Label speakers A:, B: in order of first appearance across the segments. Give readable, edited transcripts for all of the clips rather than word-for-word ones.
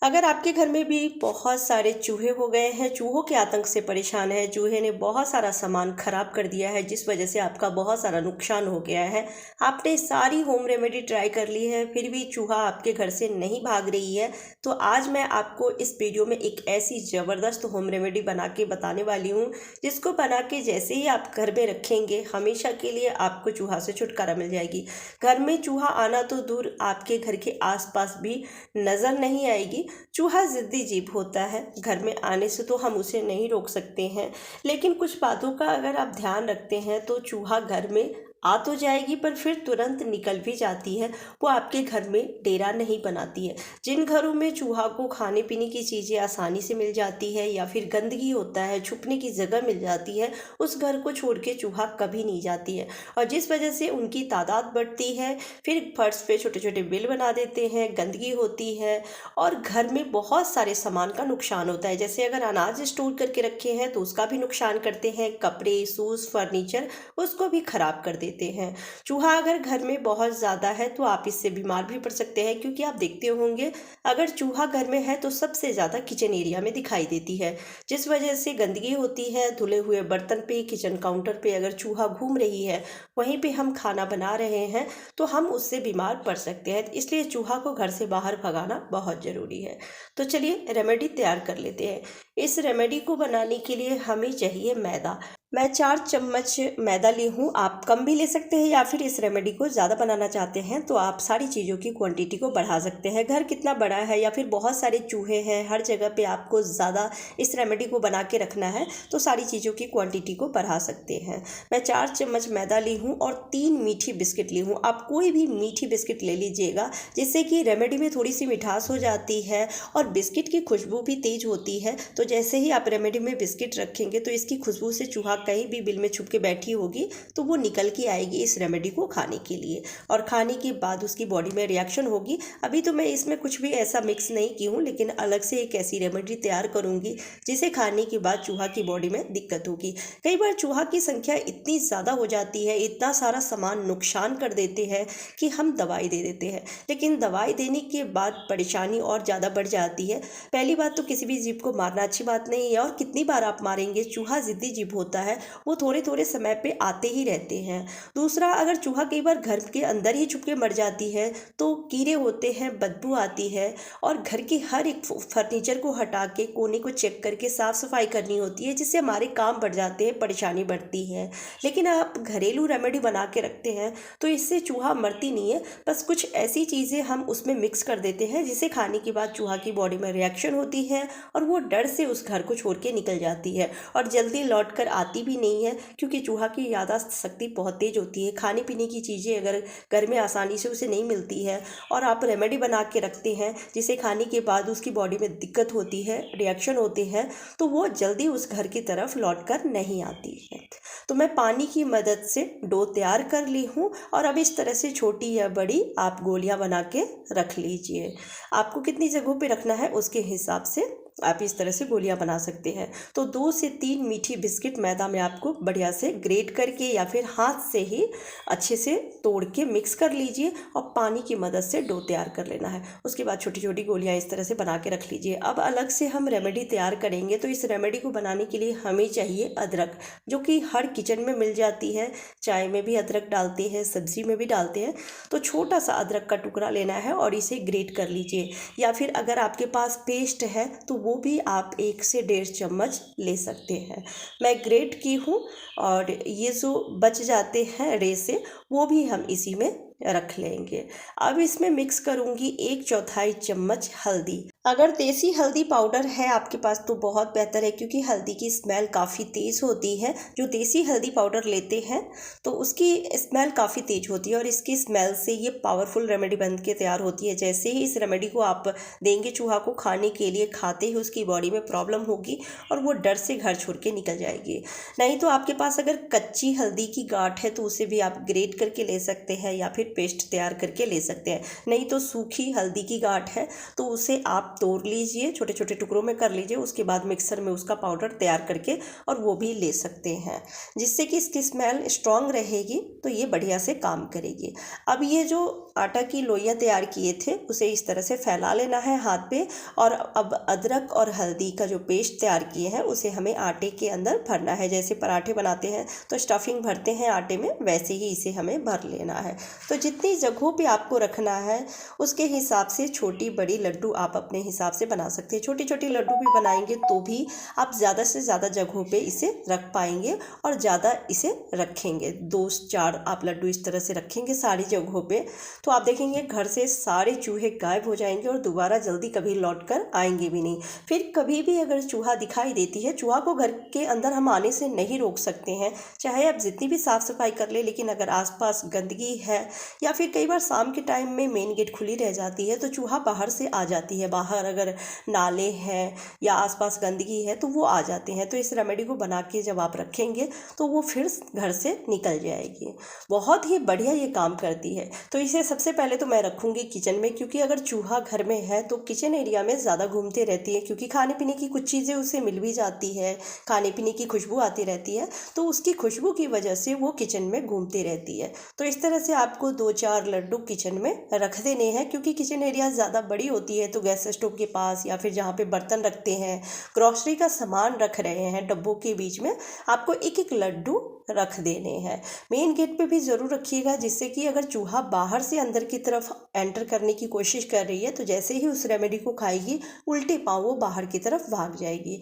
A: अगर आपके घर में भी बहुत सारे चूहे हो गए हैं, चूहों के आतंक से परेशान है, चूहे ने बहुत सारा सामान खराब कर दिया है जिस वजह से आपका बहुत सारा नुकसान हो गया है, आपने सारी होम रेमेडी ट्राई कर ली है फिर भी चूहा आपके घर से नहीं भाग रही है, तो आज मैं आपको इस वीडियो में एक ऐसी ज़बरदस्त होम रेमेडी बना के बताने वाली हूँ जिसको बना के जैसे ही आप घर में रखेंगे हमेशा के लिए आपको चूहा से छुटकारा मिल जाएगी। घर में चूहा आना तो दूर, आपके घर के आसपास भी नज़र नहीं आएगी। चूहा ज़िद्दी जीव होता है, घर में आने से तो हम उसे नहीं रोक सकते हैं, लेकिन कुछ बातों का अगर आप ध्यान रखते हैं तो चूहा घर में आ तो जाएगी पर फिर तुरंत निकल भी जाती है। वो आपके घर में डेरा नहीं बनाती है। जिन घरों में चूहा को खाने पीने की चीज़ें आसानी से मिल जाती है या फिर गंदगी होता है, छुपने की जगह मिल जाती है, उस घर को छोड़ के चूहा कभी नहीं जाती है। और जिस वजह से उनकी तादाद बढ़ती है, फिर फर्श पे छोटे छोटे बिल बना देते हैं, गंदगी होती है और घर में बहुत सारे सामान का नुकसान होता है। जैसे अगर अनाज स्टोर करके रखे हैं तो उसका भी नुकसान करते हैं, कपड़े, शूज़, फर्नीचर उसको भी खराब कर देते हैं। चूहा अगर घर में बहुत ज़्यादा है तो आप इससे बीमार भी पड़ सकते हैं, क्योंकि आप देखते होंगे अगर चूहा घर में है तो सबसे ज़्यादा किचन एरिया में दिखाई देती है, जिस वजह से गंदगी होती है। धुले हुए बर्तन पे, किचन काउंटर पे अगर चूहा घूम रही है, वहीं पे हम खाना बना रहे हैं, तो हम उससे बीमार पड़ सकते हैं। इसलिए चूहा को घर से बाहर भगाना बहुत ज़रूरी है। तो चलिए रेमेडी तैयार कर लेते हैं। इस रेमेडी को बनाने के लिए हमें चाहिए मैदा। मैं 4 चम्मच मैदा ली हूँ, आप कम भी ले सकते हैं या फिर इस रेमेडी को ज़्यादा बनाना चाहते हैं तो आप सारी चीज़ों की क्वांटिटी को बढ़ा सकते हैं। घर कितना बड़ा है या फिर बहुत सारे चूहे हैं, हर जगह पे आपको ज़्यादा इस रेमेडी को बना के रखना है तो सारी चीज़ों की क्वांटिटी को बढ़ा सकते हैं। मैं 4 चम्मच मैदा ली हूँ और 3 मीठी बिस्किट ली हूँ। आप कोई भी मीठी बिस्किट ले लीजिएगा, जिससे कि रेमेडी में थोड़ी सी मिठास हो जाती है और बिस्किट की खुशबू भी तेज़ होती है। तो जैसे ही आप रेमेडी में बिस्किट रखेंगे तो इसकी खुशबू से चूहा कहीं भी बिल में छुप के बैठी होगी तो वो निकल के आएगी इस रेमेडी को खाने के लिए, और खाने के बाद उसकी बॉडी में रिएक्शन होगी। अभी तो मैं इसमें कुछ भी ऐसा मिक्स नहीं की हूँ, लेकिन अलग से एक ऐसी रेमेडी तैयार करूँगी जिसे खाने के बाद चूहा की बॉडी में दिक्कत होगी। कई बार चूहा की संख्या इतनी ज़्यादा हो जाती है, इतना सारा सामान नुकसान कर देते हैं कि हम दवाई दे देते हैं, लेकिन दवाई देने के बाद परेशानी और ज़्यादा बढ़ जाती है। पहली बात तो किसी भी जीव को मारना अच्छी बात नहीं है, और कितनी बार आप मारेंगे, चूहा ज़िद्दी जीव होता है, वो थोड़े थोड़े समय पे आते ही रहते हैं। दूसरा, अगर चूहा कई बार घर के अंदर ही छुप के मर जाती है तो कीड़े होते हैं, बदबू आती है, और घर के हर एक फर्नीचर को हटा के कोने को चेक करके साफ़ सफाई करनी होती है, जिससे हमारे काम बढ़ जाते हैं, परेशानी बढ़ती है। लेकिन आप घरेलू रेमेडी बना के रखते हैं तो इससे चूहा मरती नहीं है, बस कुछ ऐसी चीज़ें हम उसमें मिक्स कर देते हैं जिसे खाने के बाद चूहा की बॉडी में रिएक्शन होती है और वो डर से उस घर को छोड़ के निकल जाती है और जल्दी लौट कर आती भी नहीं है, क्योंकि चूहा की याददाश्त शक्ति बहुत तेज होती है। खाने पीने की चीज़ें अगर घर में आसानी से उसे नहीं मिलती है और आप रेमेडी बना के रखते हैं जिसे खाने के बाद उसकी बॉडी में दिक्कत होती है, रिएक्शन होते हैं, तो वो जल्दी उस घर की तरफ लौट कर नहीं आती है। तो मैं पानी की मदद से डो तैयार कर ली हूँ और अब इस तरह से छोटी या बड़ी आप गोलियाँ बना के रख लीजिए। आपको कितनी जगहों पे रखना है उसके हिसाब से आप इस तरह से गोलियां बना सकते हैं। तो 2 से 3 मीठी बिस्किट मैदा में आपको बढ़िया से ग्रेट करके या फिर हाथ से ही अच्छे से तोड़ के मिक्स कर लीजिए और पानी की मदद से डो तैयार कर लेना है। उसके बाद छोटी छोटी गोलियां इस तरह से बना के रख लीजिए। अब अलग से हम रेमेडी तैयार करेंगे, तो इस रेमेडी को बनाने के लिए हमें चाहिए अदरक, जो कि हर किचन में मिल जाती है। चाय में भी अदरक डालते हैं, सब्जी में भी डालते हैं। तो छोटा सा अदरक का टुकड़ा लेना है और इसे ग्रेट कर लीजिए, या फिर अगर आपके पास पेस्ट है तो वो भी आप 1 से 1.5 चम्मच ले सकते हैं। मैं ग्रेट की हूँ और ये जो बच जाते हैं रे से, वो भी हम इसी में रख लेंगे। अब इसमें मिक्स करूँगी 1/4 चम्मच हल्दी। अगर देसी हल्दी पाउडर है आपके पास तो बहुत बेहतर है, क्योंकि हल्दी की स्मेल काफ़ी तेज़ होती है। जो देसी हल्दी पाउडर लेते हैं तो उसकी स्मेल काफ़ी तेज़ होती है और इसकी स्मेल से ये पावरफुल रेमेडी बन के तैयार होती है। जैसे ही इस रेमेडी को आप देंगे चूहा को खाने के लिए, खाते ही उसकी बॉडी में प्रॉब्लम होगी और वो डर से घर छोड़ के निकल जाएगी। नहीं तो आपके पास अगर कच्ची हल्दी की गांठ है तो उसे भी आप ग्रेट करके ले सकते हैं, या फिर पेस्ट तैयार करके ले सकते हैं। नहीं तो सूखी हल्दी की गांठ है तो उसे आप तोड़ लीजिए, छोटे छोटे टुकड़ों में कर लीजिए, उसके बाद मिक्सर में उसका पाउडर तैयार करके और वो भी ले सकते हैं, जिससे कि इसकी स्मेल स्ट्रॉन्ग रहेगी तो ये बढ़िया से काम करेगी। अब ये जो आटा की लोइयाँ तैयार किए थे उसे इस तरह से फैला लेना है हाथ पे, और अब अदरक और हल्दी का जो पेस्ट तैयार किए हैं उसे हमें आटे के अंदर भरना है। जैसे पराठे बनाते हैं तो स्टफिंग भरते हैं आटे में, वैसे ही इसे हमें भर लेना है। तो जितनी जगहों पे आपको रखना है उसके हिसाब से छोटी बड़ी लड्डू आप अपने हिसाब से बना सकते हैं। छोटी छोटी लड्डू भी बनाएंगे तो भी आप ज़्यादा से ज़्यादा जगहों पे इसे रख पाएंगे और ज़्यादा इसे रखेंगे। 2-4 आप लड्डू इस तरह से रखेंगे सारी जगहों पे तो आप देखेंगे घर से सारे चूहे गायब हो जाएंगे और दोबारा जल्दी कभी लौट कर आएंगे भी नहीं। फिर कभी भी अगर चूहा दिखाई देती है, चूहा को घर के अंदर हम आने से नहीं रोक सकते हैं, चाहे आप जितनी भी साफ़ सफाई कर ले, लेकिन अगर आसपास गंदगी है या फिर कई बार शाम के टाइम में मेन गेट खुली रह जाती है तो चूहा बाहर से आ जाती है। बाहर अगर नाले हैं या आसपास गंदगी है तो वो आ जाते हैं। तो इस रेमेडी को बना के जब आप रखेंगे तो वो फिर घर से निकल जाएगी। बहुत ही बढ़िया ये काम करती है। तो इसे सबसे पहले तो मैं रखूँगी किचन में, क्योंकि अगर चूहा घर में है तो किचन एरिया में ज़्यादा घूमते रहती है, क्योंकि खाने पीने की कुछ चीज़ें उसे मिल भी जाती है, खाने पीने की खुशबू आती रहती है, तो उसकी खुशबू की वजह से वो किचन में घूमती रहती है। तो इस तरह से आपको 2-4 लड्डू किचन में रख देने हैं, क्योंकि किचन एरिया ज़्यादा बड़ी होती है तो गैस स्टोव के पास या फिर जहाँ पे बर्तन रखते हैं, ग्रॉसरी का सामान रख रहे हैं, डब्बों के बीच में आपको एक एक लड्डू रख देने हैं। मेन गेट पे भी ज़रूर रखिएगा, जिससे कि अगर चूहा बाहर से अंदर की तरफ एंटर करने की कोशिश कर रही है तो जैसे ही उस रेमेडी को खाएगी उल्टे पाँव वो बाहर की तरफ भाग जाएगी।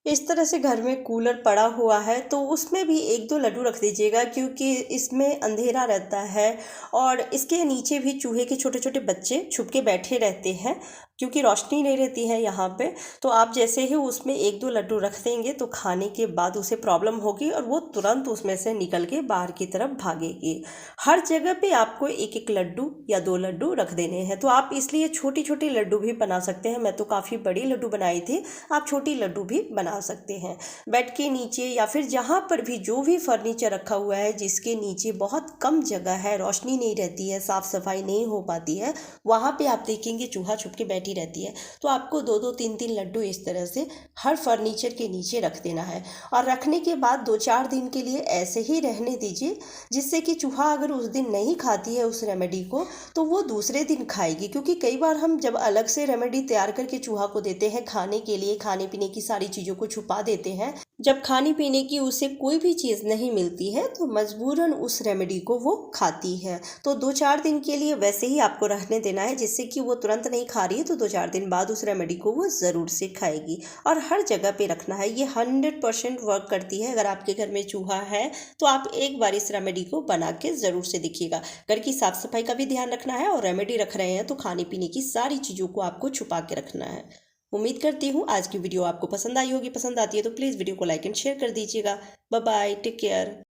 A: इस तरह से घर में कूलर पड़ा हुआ है तो उसमें भी 1-2 लड्डू रख दीजिएगा, क्योंकि इसमें अंधेरा रहता है और इसके नीचे भी चूहे के छोटे छोटे बच्चे छुप के बैठे रहते हैं, क्योंकि रोशनी नहीं रहती है यहाँ पे। तो आप जैसे ही उसमें 1-2 लड्डू रख देंगे तो खाने के बाद उसे प्रॉब्लम होगी और वो तुरंत उसमें से निकल के बाहर की तरफ भागेगी। हर जगह पे आपको 1-1 लड्डू या 2 लड्डू रख देने हैं। तो आप इसलिए छोटी छोटी लड्डू भी बना सकते हैं। मैं तो काफ़ी बड़ी लड्डू बनाई थी, आप छोटी लड्डू भी बना सकते हैं। बेड के नीचे या फिर जहाँ पर भी जो भी फर्नीचर रखा हुआ है जिसके नीचे बहुत कम जगह है, रोशनी नहीं रहती है, साफ़ सफाई नहीं हो पाती है, वहाँ पे आप देखेंगे चूहा छुप के बैठी रहती है। तो आपको 2-2 3-3 लड्डू इस तरह से हर फर्नीचर के नीचे रख देना है और रखने के बाद 2-4 दिन के लिए ऐसे ही रहने दीजिए, जिससे कि चूहा अगर उस दिन नहीं खाती है उस रेमेडी को तो वो दूसरे दिन खाएगी। क्योंकि कई बार हम जब अलग से रेमेडी तैयार करके चूहा को देते हैं खाने के लिए, खाने पीने की सारी चीज़ों को छुपा देते हैं, जब खाने पीने की उसे कोई भी चीज़ नहीं मिलती है तो मजबूरन उस रेमेडी को वो खाती है। तो 2-4 दिन के लिए वैसे ही आपको रहने देना है, जिससे कि वो तुरंत नहीं खा रही है तो 2-4 दिन बाद उस रेमेडी को वो ज़रूर से खाएगी। और हर जगह पे रखना है, ये 100% वर्क करती है। अगर आपके घर में चूहा है तो आप एक बार इस रेमेडी को बना के ज़रूर से देखिएगा। घर की साफ़ सफाई का भी ध्यान रखना है और रेमेडी रख रहे हैं तो खाने पीने की सारी चीज़ों को आपको छुपा के रखना है। उम्मीद करती हूँ आज की वीडियो आपको पसंद आई होगी। पसंद आती है तो प्लीज़ वीडियो को लाइक एंड शेयर कर दीजिएगा। Bye bye, take care.